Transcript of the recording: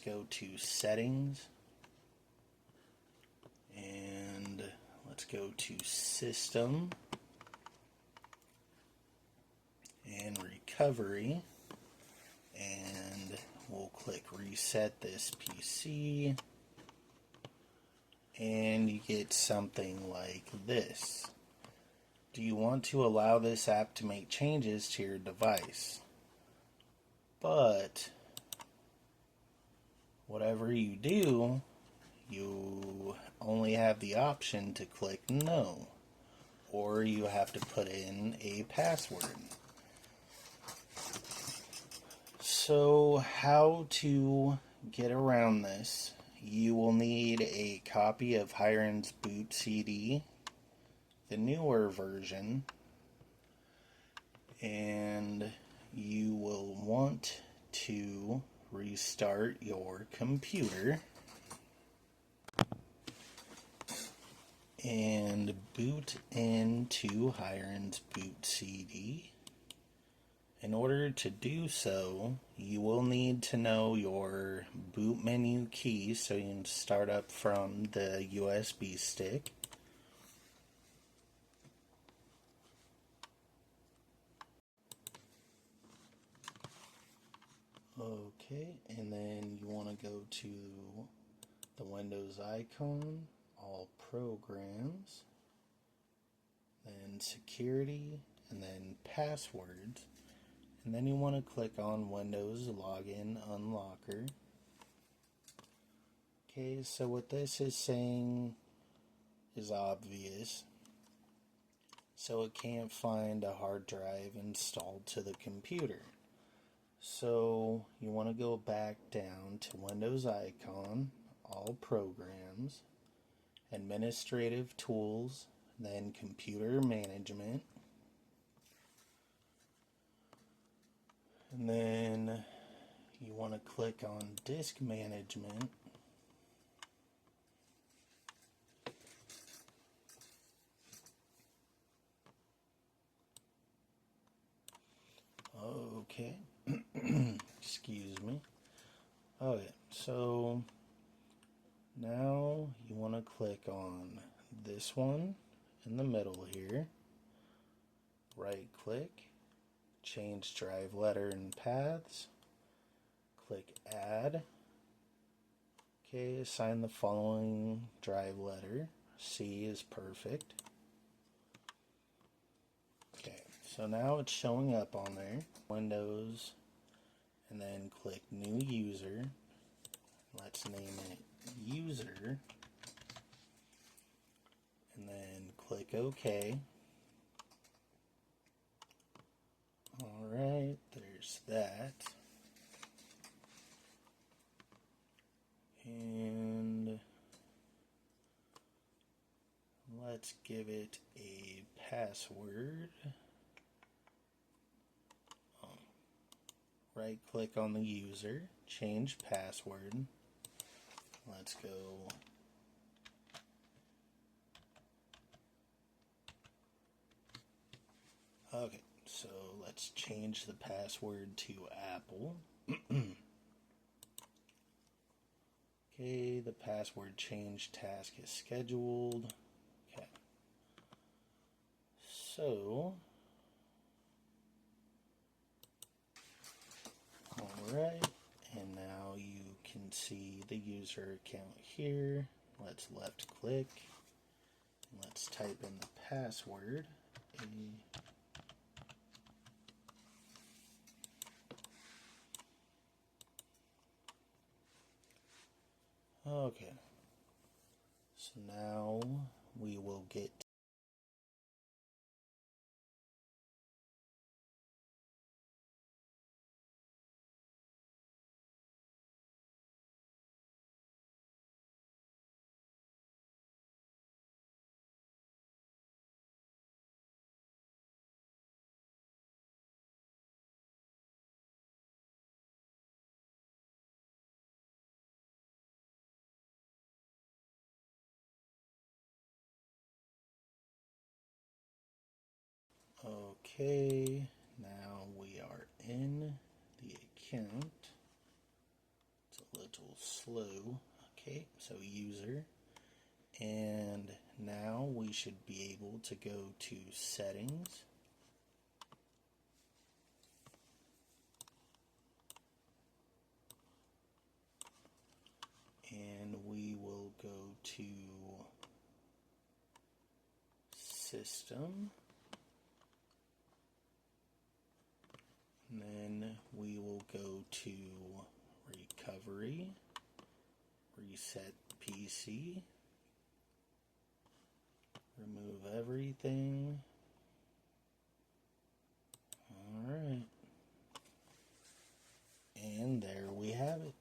go to Settings, and let's go to System and Recovery, and we'll click Reset this PC, and you get something like this. Do you want to allow this app to make changes to your device? But whatever you do, you only have the option to click no, or you have to put in a password. So how to get around this? You will need a copy of Hiren's boot CD, the newer version, and you will want to restart your computer and boot into Hiren's boot CD. In order to do so, you will need to know your boot menu key, so you can start up from the USB stick. Okay, and then you want to go to the Windows icon, all programs, then security, and then passwords. And then you want to click on Windows Login Unlocker. Okay, so what this is saying is obvious. So it can't find a hard drive installed to the computer. So you want to go back down to Windows icon, all programs, administrative tools, then computer management. And then you want to click on disk management. Okay. Excuse me. Okay, so now you want to click on this one in the middle here. Right click, change drive letter and paths. Click add. Okay, assign the following drive letter. C is perfect. Okay, so now it's showing up on there. Windows, and then click new user. Let's name it user, and then click OK. Alright, there's that. And let's give it a password. Right click on the user, change password. Let's go okay, so let's change the password to Apple. Okay, the password change task is scheduled. Okay. So alright, and now you can see the user account here. Let's left click, and let's type in the password. Okay, so now we will get okay, now we are in the account. It's a little slow. Okay, so user. And now we should be able to go to settings. And we will go to system. And then we will go to recovery, reset PC, remove everything. Alright. And there we have it.